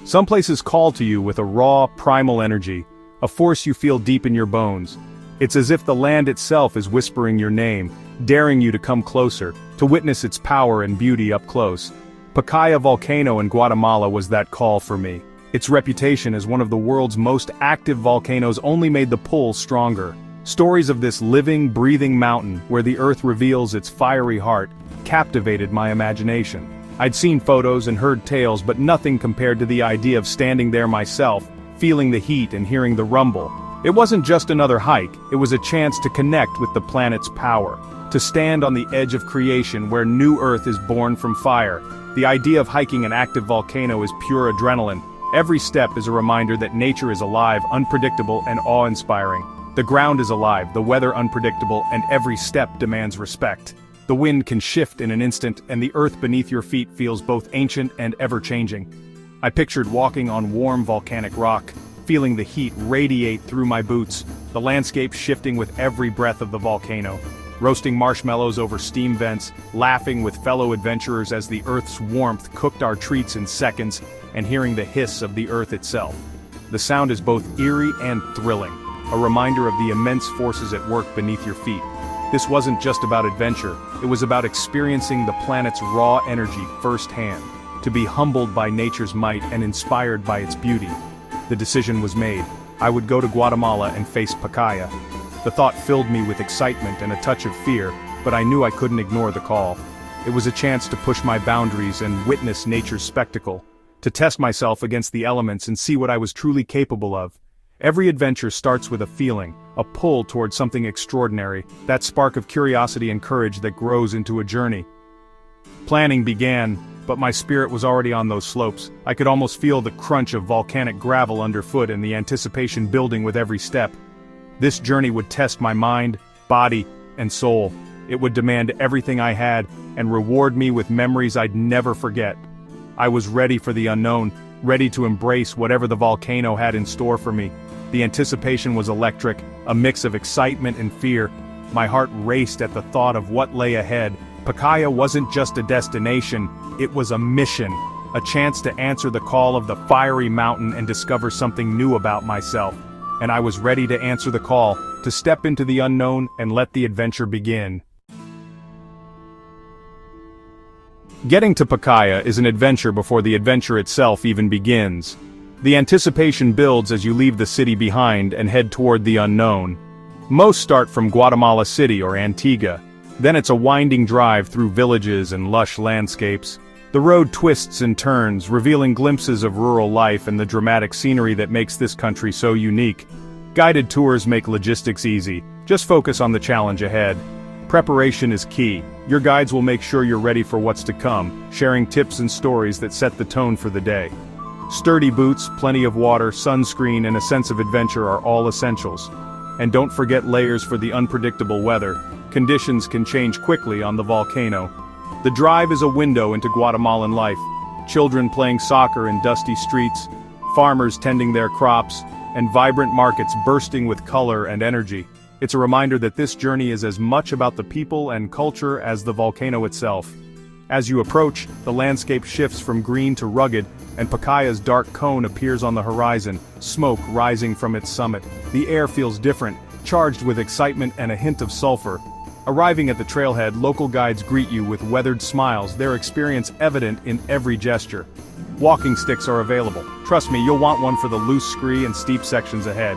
Some places call to you with a raw, primal energy, a force you feel deep in your bones. It's as if the land itself is whispering your name, daring you to come closer, to witness its power and beauty up close. Pacaya Volcano in Guatemala was that call for me. Its reputation as one of the world's most active volcanoes only made the pull stronger. Stories of this living, breathing mountain, where the earth reveals its fiery heart, captivated my imagination. I'd seen photos and heard tales, but nothing compared to the idea of standing there myself, feeling the heat and hearing the rumble. It wasn't just another hike, it was a chance to connect with the planet's power, to stand on the edge of creation where new earth is born from fire. The idea of hiking an active volcano is pure adrenaline. Every step is a reminder that nature is alive, unpredictable, and awe-inspiring. The ground is alive, the weather unpredictable, and every step demands respect. The wind can shift in an instant, and the earth beneath your feet feels both ancient and ever-changing. I pictured walking on warm volcanic rock, feeling the heat radiate through my boots, the landscape shifting with every breath of the volcano, roasting marshmallows over steam vents, laughing with fellow adventurers as the earth's warmth cooked our treats in seconds, and hearing the hiss of the earth itself. The sound is both eerie and thrilling, a reminder of the immense forces at work beneath your feet. This wasn't just about adventure, it was about experiencing the planet's raw energy firsthand, to be humbled by nature's might and inspired by its beauty. The decision was made. I would go to Guatemala and face Pacaya. The thought filled me with excitement and a touch of fear, but I knew I couldn't ignore the call. It was a chance to push my boundaries and witness nature's spectacle, to test myself against the elements and see what I was truly capable of. Every adventure starts with a feeling, a pull towards something extraordinary, that spark of curiosity and courage that grows into a journey. Planning began, but my spirit was already on those slopes. I could almost feel the crunch of volcanic gravel underfoot and the anticipation building with every step. This journey would test my mind, body, and soul. It would demand everything I had and reward me with memories I'd never forget. I was ready for the unknown, ready to embrace whatever the volcano had in store for me. The anticipation was electric, a mix of excitement and fear. My heart raced at the thought of what lay ahead. Pacaya wasn't just a destination, it was a mission, a chance to answer the call of the fiery mountain and discover something new about myself. And I was ready to answer the call, to step into the unknown and let the adventure begin. Getting to Pacaya is an adventure before the adventure itself even begins. The anticipation builds as you leave the city behind and head toward the unknown. Most start from Guatemala City or Antigua. Then it's a winding drive through villages and lush landscapes. The road twists and turns, revealing glimpses of rural life and the dramatic scenery that makes this country so unique. Guided tours make logistics easy. Just focus on the challenge ahead. Preparation is key. Your guides will make sure you're ready for what's to come, sharing tips and stories that set the tone for the day. Sturdy boots, plenty of water, sunscreen, and a sense of adventure are all essentials. And don't forget layers for the unpredictable weather. Conditions can change quickly on the volcano. The drive is a window into Guatemalan life. Children playing soccer in dusty streets, farmers tending their crops, and vibrant markets bursting with color and energy. It's a reminder that this journey is as much about the people and culture as the volcano itself. As you approach, the landscape shifts from green to rugged, and Pacaya's dark cone appears on the horizon, smoke rising from its summit. The air feels different, charged with excitement and a hint of sulfur. Arriving at the trailhead, local guides greet you with weathered smiles, their experience evident in every gesture. Walking sticks are available. Trust me, you'll want one for the loose scree and steep sections ahead.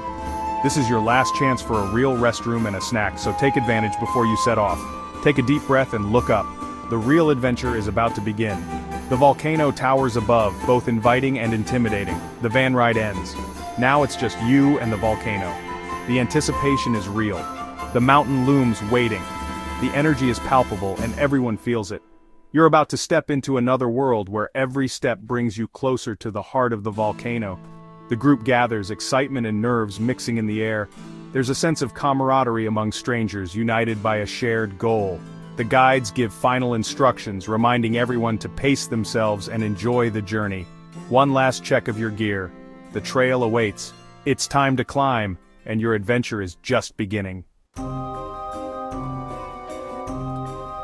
This is your last chance for a real restroom and a snack, so take advantage before you set off. Take a deep breath and look up. The real adventure is about to begin. The volcano towers above, both inviting and intimidating. The van ride ends. Now it's just you and the volcano. The anticipation is real. The mountain looms waiting. The energy is palpable and everyone feels it. You're about to step into another world where every step brings you closer to the heart of the volcano. The group gathers, excitement and nerves mixing in the air. There's a sense of camaraderie among strangers, united by a shared goal. The guides give final instructions, reminding everyone to pace themselves and enjoy the journey. One last check of your gear. The trail awaits. It's time to climb, and your adventure is just beginning.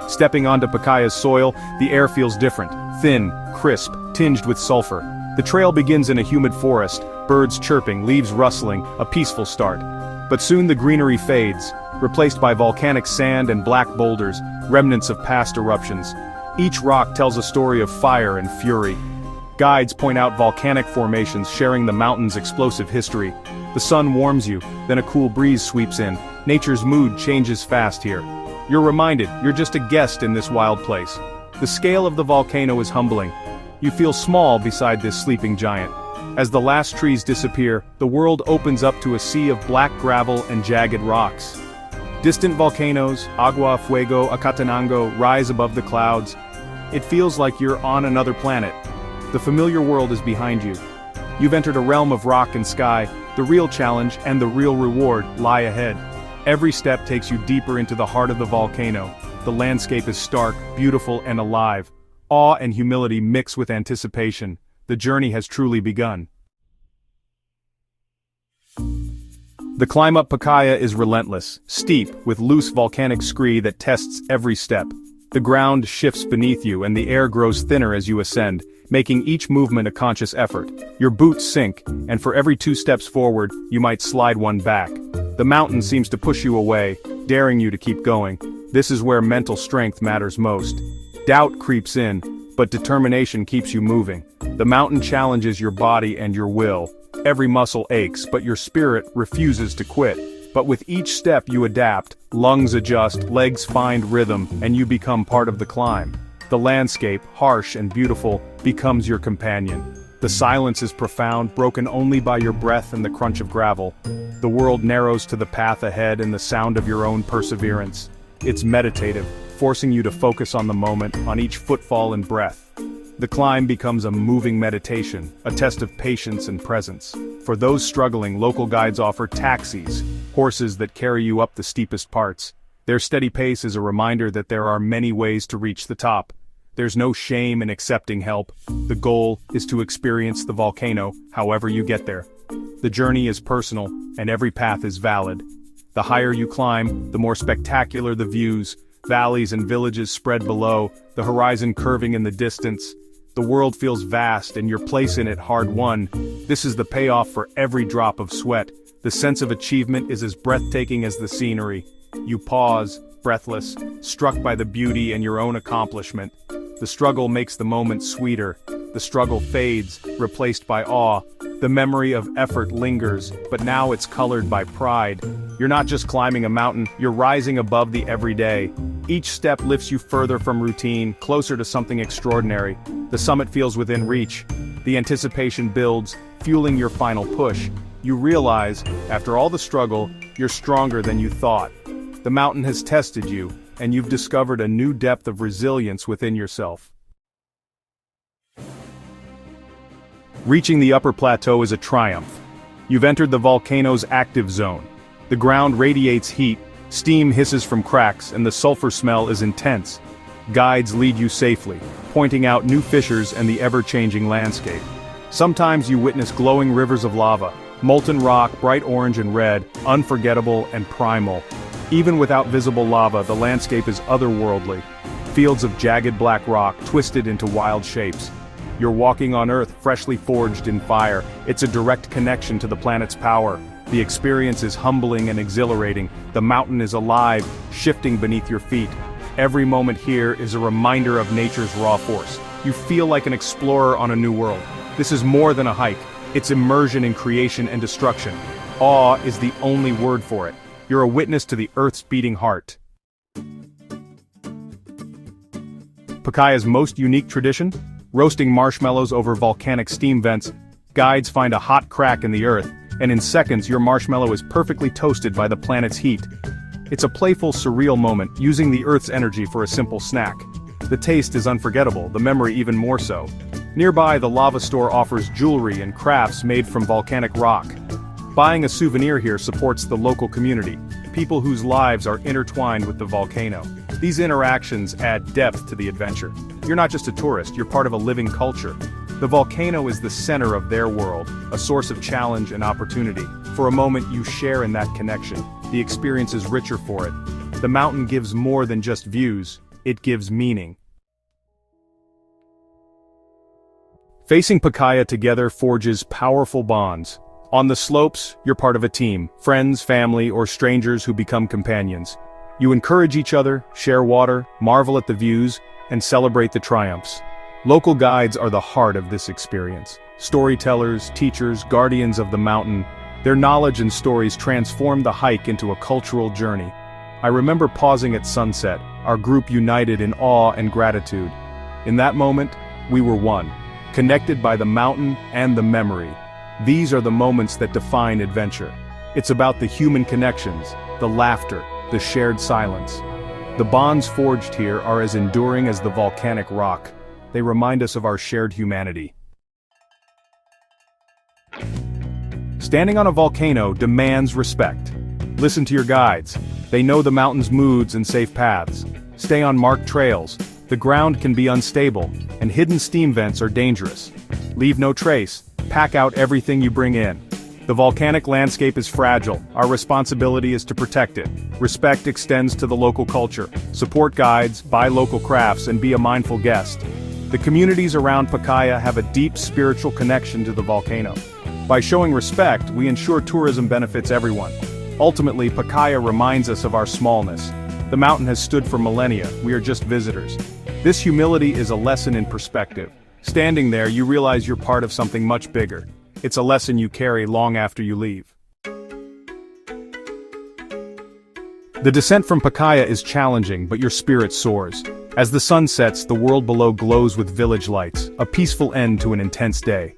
Stepping onto Pacaya's soil, the air feels different, thin, crisp, tinged with sulfur. The trail begins in a humid forest, birds chirping, leaves rustling, a peaceful start. But soon the greenery fades, replaced by volcanic sand and black boulders, remnants of past eruptions. Each rock tells a story of fire and fury. Guides point out volcanic formations sharing the mountain's explosive history. The sun warms you, then a cool breeze sweeps in. Nature's mood changes fast here. You're reminded, you're just a guest in this wild place. The scale of the volcano is humbling. You feel small beside this sleeping giant. As the last trees disappear, the world opens up to a sea of black gravel and jagged rocks. Distant volcanoes, Agua, Fuego, Acatenango, rise above the clouds. It feels like you're on another planet. The familiar world is behind you. You've entered a realm of rock and sky. The real challenge and the real reward lie ahead. Every step takes you deeper into the heart of the volcano. The landscape is stark, beautiful, and alive. Awe and humility mix with anticipation. The journey has truly begun. The climb up Pacaya is relentless, steep, with loose volcanic scree that tests every step. The ground shifts beneath you and the air grows thinner as you ascend, making each movement a conscious effort. Your boots sink, and for every 2 steps forward, you might slide one back. The mountain seems to push you away, daring you to keep going. This is where mental strength matters most. Doubt creeps in, but determination keeps you moving. The mountain challenges your body and your will. Every muscle aches, but your spirit refuses to quit. But with each step you adapt, lungs adjust, legs find rhythm, and you become part of the climb. The landscape, harsh and beautiful, becomes your companion. The silence is profound, broken only by your breath and the crunch of gravel. The world narrows to the path ahead and the sound of your own perseverance. It's meditative, forcing you to focus on the moment, on each footfall and breath. The climb becomes a moving meditation, a test of patience and presence. For those struggling, local guides offer taxis, horses that carry you up the steepest parts. Their steady pace is a reminder that there are many ways to reach the top. There's no shame in accepting help. The goal is to experience the volcano, however you get there. The journey is personal, and every path is valid. The higher you climb, the more spectacular the views, valleys and villages spread below, the horizon curving in the distance. The world feels vast and your place in it hard-won. This is the payoff for every drop of sweat. The sense of achievement is as breathtaking as the scenery. You pause, breathless, struck by the beauty and your own accomplishment. The struggle makes the moment sweeter. The struggle fades, replaced by awe. The memory of effort lingers, but now it's colored by pride. You're not just climbing a mountain, you're rising above the everyday. Each step lifts you further from routine, closer to something extraordinary. The summit feels within reach. The anticipation builds, fueling your final push. You realize, after all the struggle, you're stronger than you thought. The mountain has tested you, and you've discovered a new depth of resilience within yourself. Reaching the upper plateau is a triumph. You've entered the volcano's active zone. The ground radiates heat, steam hisses from cracks, and the sulfur smell is intense. Guides lead you safely, pointing out new fissures and the ever-changing landscape. Sometimes you witness glowing rivers of lava, molten rock, bright orange and red, unforgettable and primal. Even without visible lava, the landscape is otherworldly. Fields of jagged black rock twisted into wild shapes. You're walking on Earth freshly forged in fire. It's a direct connection to the planet's power. The experience is humbling and exhilarating. The mountain is alive, shifting beneath your feet. Every moment here is a reminder of nature's raw force. You feel like an explorer on a new world. This is more than a hike. It's immersion in creation and destruction. Awe is the only word for it. You're a witness to the Earth's beating heart. Pacaya's most unique tradition? Roasting marshmallows over volcanic steam vents. Guides find a hot crack in the earth, and in seconds your marshmallow is perfectly toasted by the planet's heat. It's a playful, surreal moment, using the Earth's energy for a simple snack. The taste is unforgettable, the memory even more so. Nearby, the lava store offers jewelry and crafts made from volcanic rock. Buying a souvenir here supports the local community, people whose lives are intertwined with the volcano. These interactions add depth to the adventure. You're not just a tourist, you're part of a living culture. The volcano is the center of their world, a source of challenge and opportunity. For a moment you share in that connection. The experience is richer for it. The mountain gives more than just views, it gives meaning. Facing Pacaya together forges powerful bonds. On the slopes, you're part of a team, friends, family, or strangers who become companions. You encourage each other, share water, marvel at the views, and celebrate the triumphs. Local guides are the heart of this experience. Storytellers, teachers, guardians of the mountain, their knowledge and stories transform the hike into a cultural journey. I remember pausing at sunset, our group united in awe and gratitude. In that moment, we were one, connected by the mountain and the memory. These are the moments that define adventure. It's about the human connections, the laughter, the shared silence. The bonds forged here are as enduring as the volcanic rock. They remind us of our shared humanity. Standing on a volcano demands respect. Listen to your guides. They know the mountain's moods and safe paths. Stay on marked trails. The ground can be unstable, and hidden steam vents are dangerous. Leave no trace. Pack out everything you bring in. The volcanic landscape is fragile. Our responsibility is to protect it. Respect extends to the local culture. Support guides, buy local crafts, and be a mindful guest. The communities around Pacaya have a deep spiritual connection to the volcano. By showing respect, we ensure tourism benefits everyone. Ultimately, Pacaya reminds us of our smallness. The mountain has stood for millennia, we are just visitors. This humility is a lesson in perspective. Standing there, you realize you're part of something much bigger. It's a lesson you carry long after you leave. The descent from Pacaya is challenging, but your spirit soars. As the sun sets, the world below glows with village lights, a peaceful end to an intense day.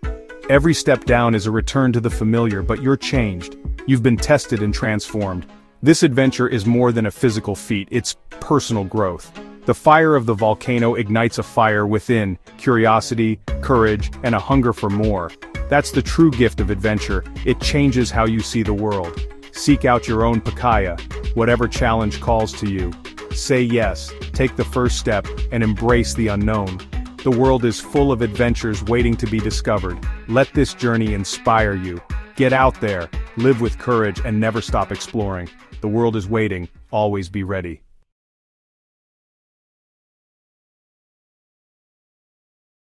Every step down is a return to the familiar, but you're changed. You've been tested and transformed. This adventure is more than a physical feat, it's personal growth. The fire of the volcano ignites a fire within, curiosity, courage, and a hunger for more. That's the true gift of adventure. It changes how you see the world. Seek out your own Pacaya, whatever challenge calls to you. Say yes, take the first step, and embrace the unknown. The world is full of adventures waiting to be discovered. Let this journey inspire you. Get out there, live with courage, and never stop exploring. The world is waiting, always be ready.